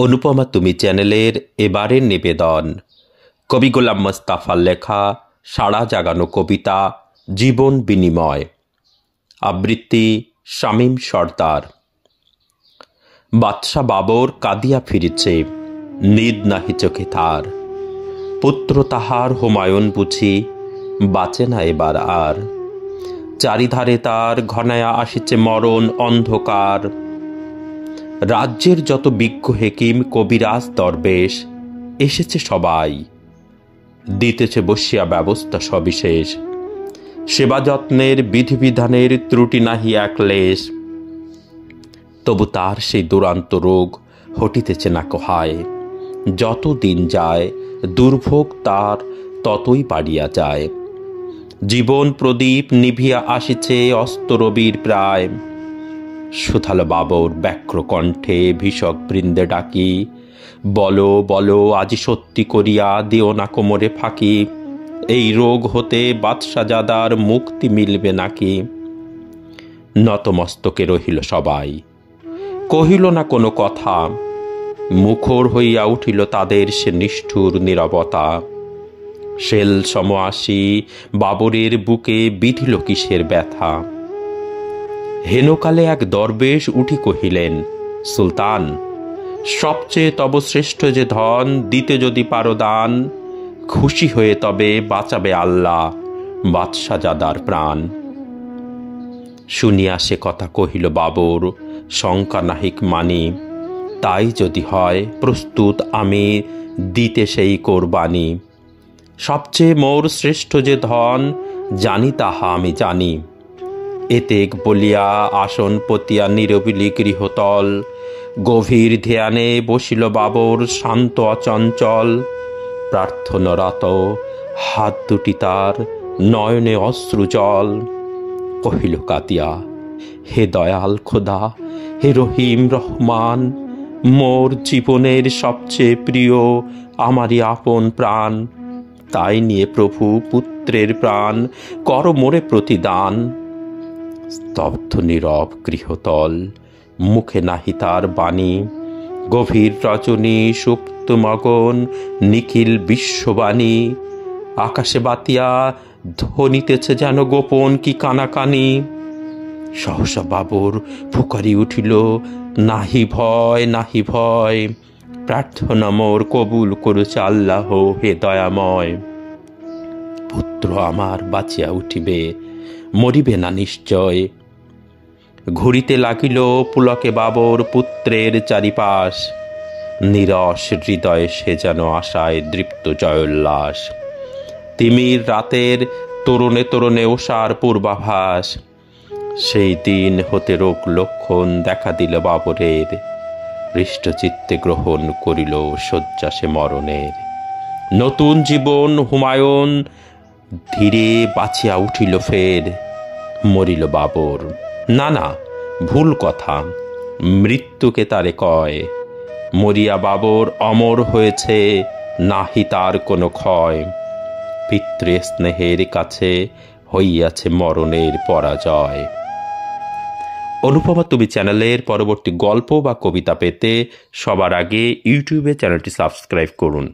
অনুপমা তুমি চ্যানেলের এবারের নিবেদন কবি গোলাম মোস্তফার লেখা সাড়া জাগানো কবিতা জীবন বিনিময়। আবৃত্তি শামীম সর্দার। বাদশা বাবর কাঁদিয়া ফিরেছে, নিদ নাহি চোখে তার। পুত্র তাহার হুমায়ুন বুঝি বাঁচে না এবার আর। চারিধারে তার ঘনায়া আসিছে মরণ অন্ধকার। রাজ্যের যত বিজ্ঞ হেকিম কবিরাজ দরবেশ এসেছে সবাই, দিতেছে বসিয়া ব্যবস্থা সবিশেষ। সেবা যত্নের বিধিবিধানের ত্রুটি নাহি এক লেশ। তবু তার সেই দুরান্ত রোগ হটিতেছে না কোহায়। যত দিন যায় দুর্ভোগ তার ততই বাড়িয়া যায়। জীবন প্রদীপ নিভিয়া আসিছে অস্তরবীর প্রায়। সুথাল বাবর ব্যক্র কণ্ঠে ভীষক বৃন্দে ডাকি, বলো বলো আজি সত্যি করিয়া দিও না কোমরে ফাঁকি। এই রোগ হতে বাদশাজাদার মুক্তি মিলবে নাকি। নতমস্তকে রহিল সবাই, কহিল না কোনো কথা। মুখর হইয়া উঠিল তাদের সে নিষ্ঠুর নীরবতা। শেল সম আসি বাবরের বুকে বিধিল কিসের ব্যথা। হেনকালে এক দরবেশ উঠি কহিলেন, সুলতান সবচেয়ে তব শ্রেষ্ঠ যে ধন, দিতে যদি পারো দান। খুশি হয়ে তবে বাঁচাবে আল্লাহ বাদশাজাদার প্রাণ। শুনিয়া সে কথা কহিল বাবর, শঙ্কা নাহিক মানি। তাই যদি হয় প্রস্তুত আমি দিতে সেই কোরবানি। সবচেয়ে মোর শ্রেষ্ঠ যে ধন, জানি তাহা আমি জানি। এতেক বলিয়া আসন পতিয়া নিরবিলি গৃহতল। গভীর ধ্যানে বসিল বাবর শান্ত অচঞ্চল। প্রার্থনারত হাত দুটি তার নয়নে অশ্রুজল। কহিল কাঁদিয়া, হে দয়াল খোদা, হে রহিম রহমান। মোর জীবনের সবচেয়ে প্রিয় আমারই আপন প্রাণ। তাই নিয়ে প্রভু পুত্রের প্রাণ কর মোরে প্রতিদান। স্তব্ধ নীরব গৃহতল, মুখে নাহি তার বাণী। গভীর রজনী সুপ্ত মগন নিখিল বিশ্ববাণী। আকাশে বাতিয়া ধ্বনিতেছে যেন গোপন কি কানাকানি। সহসা বাবর ফুকারি উঠিল, নাহি ভয় নাহি ভয়। প্রার্থনা মোর কবুল করেছে আল্লাহ হে দয়াময়। পুত্র আমার বাঁচিয়া উঠিবে, মরিবে না নিশ্চয়। ঘুরিতে লাগিল পুলকে বাবর পুত্রের চারিপাশ। নিরস হৃদয়ে সে যেন আশায় দৃপ্ত জয়োল্লাস। তিমির রাতের তরুণে তরুণে ওষার পূর্বাভাস। সেই দিন হতে রোগ লক্ষণ দেখা দিল বাবরের। হৃষ্টচিত্তে গ্রহণ করিল শয্যা সে মরণের। নতুন জীবন হুমায়ুন ধীরে বাঁচিয়া উঠিল ফের। মরিল বাবর, না না ভুল কথা, মৃত্যুকে তারে কয়। মরিয়া বাবর অমর হয়েছে, নাহি তার কোনো ক্ষয়। পিতৃ স্নেহের কাছে হইয়াছে মরণের পরাজয়। অনুপমা তুমি চ্যানেলের পরবর্তী গল্প বা কবিতা পেতে সবার আগে ইউটিউবে চ্যানেলটি সাবস্ক্রাইব করুন।